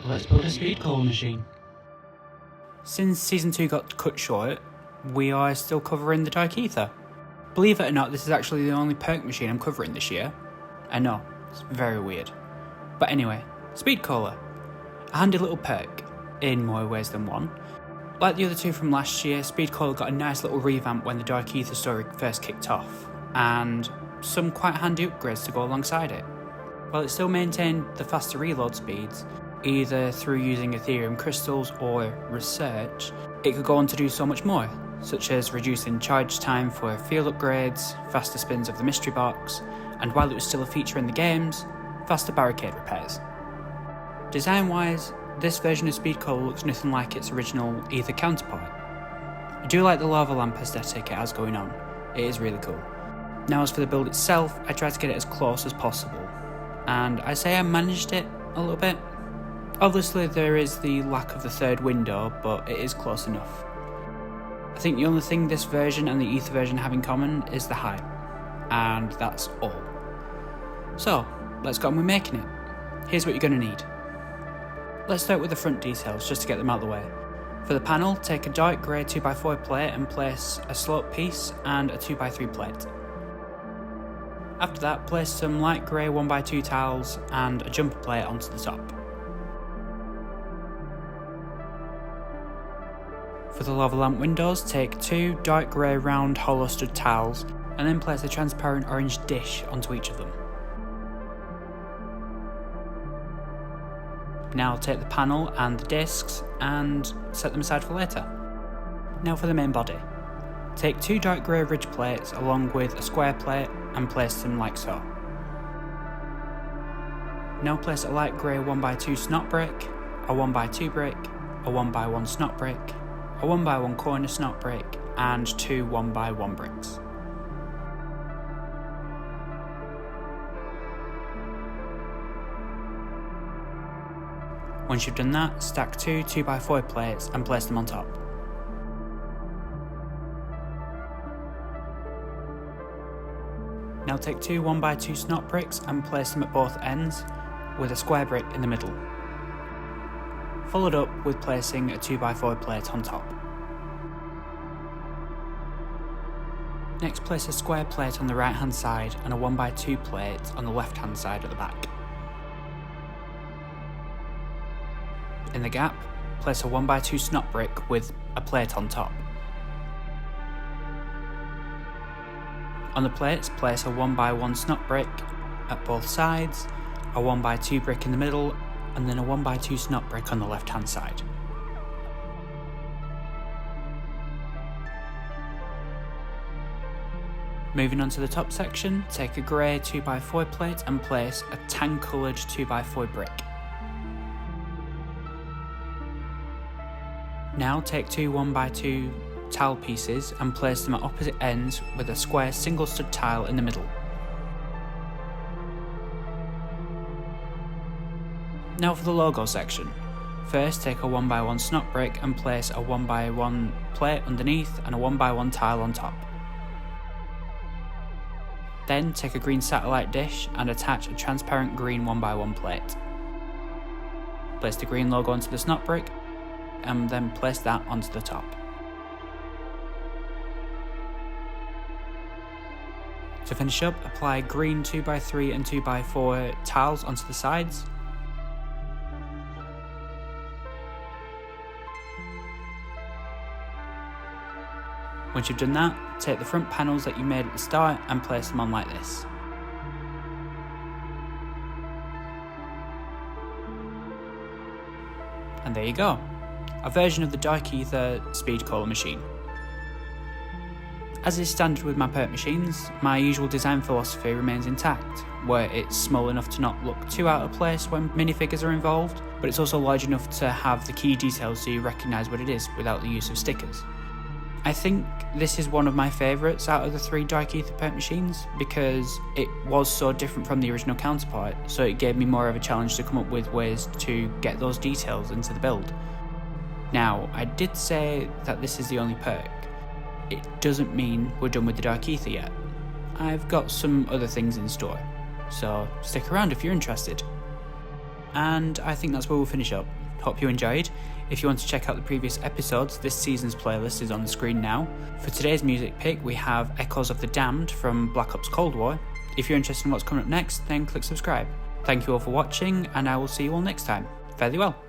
Let's build a speed cola machine. Since Season 2 got cut short, we are still covering the Dark Aether. Believe it or not, this is actually the only perk machine I'm covering this year. I know, it's very weird. But anyway, Speed Cola. A handy little perk, in more ways than one. Like the other two from last year, Speed Cola got a nice little revamp when the Dark Aether story first kicked off, and some quite handy upgrades to go alongside it. While it still maintained the faster reload speeds, either through using Ethereum crystals or research, it could go on to do so much more, such as reducing charge time for field upgrades, faster spins of the mystery box, and while it was still a feature in the games, faster barricade repairs. Design-wise, this version of Speed Cola looks nothing like its original Aether counterpart. I do like the lava lamp aesthetic it has going on, it is really cool. Now as for the build itself, I tried to get it as close as possible, and I say I managed it a little bit. Obviously there is the lack of the third window, but it is close enough. I think the only thing this version and the Aether version have in common is the height, and that's all. So, let's get on with making it. Here's what you're going to need. Let's start with the front details, just to get them out of the way. For the panel, take a dark grey 2x4 plate and place a slope piece and a 2x3 plate. After that, place some light grey 1x2 tiles and a jumper plate onto the top. For the lava lamp windows, take two dark grey round hollow stud tiles and then place a transparent orange dish onto each of them. Now take the panel and the discs and set them aside for later. Now for the main body. Take two dark grey ridge plates along with a square plate and place them like so. Now place a light grey 1x2 snot brick, a 1x2 brick, a 1x1 snot brick, a 1x1 corner snot brick, and two 1x1 bricks. Once you've done that, stack two 2x4 plates and place them on top. Now take two 1x2 snot bricks and place them at both ends, with a square brick in the middle. Followed up with placing a 2x4 plate on top. Next, place a square plate on the right hand side and a 1x2 plate on the left hand side at the back. In the gap, place a 1x2 snot brick with a plate on top. On the plates, place a 1x1 snot brick at both sides, a 1x2 brick in the middle, and then a 1x2 snot brick on the left hand side. Moving on to the top section, take a grey 2x4 plate and place a tan coloured 2x4 brick. Now take two 1x2 tile pieces and place them at opposite ends with a square single stud tile in the middle. Now for the logo section. First take a 1x1 snot brick and place a 1x1 plate underneath and a 1x1 tile on top. Then take a green satellite dish and attach a transparent green 1x1 plate. Place the green logo onto the snot brick and then place that onto the top. To finish up, apply green 2x3 and 2x4 tiles onto the sides. Once you've done that, take the front panels that you made at the start and place them on like this. And there you go, a version of the Dark Aether Speed Cola machine. As is standard with my perk machines, my usual design philosophy remains intact, where it's small enough to not look too out of place when minifigures are involved, but it's also large enough to have the key details so you recognise what it is without the use of stickers. I think this is one of my favourites out of the three Dark Aether perk machines because it was so different from the original counterpart, so it gave me more of a challenge to come up with ways to get those details into the build. Now, I did say that this is the only perk. It doesn't mean we're done with the Dark Aether yet. I've got some other things in store, so stick around if you're interested. and I think that's where we'll finish up. Hope you enjoyed. If you want to check out the previous episodes, this season's playlist is on the screen now. For today's music pick, we have Echoes of the Damned from Black Ops Cold War. If you're interested in what's coming up next, then click subscribe. Thank you all for watching, and I will see you all next time. Fairly well.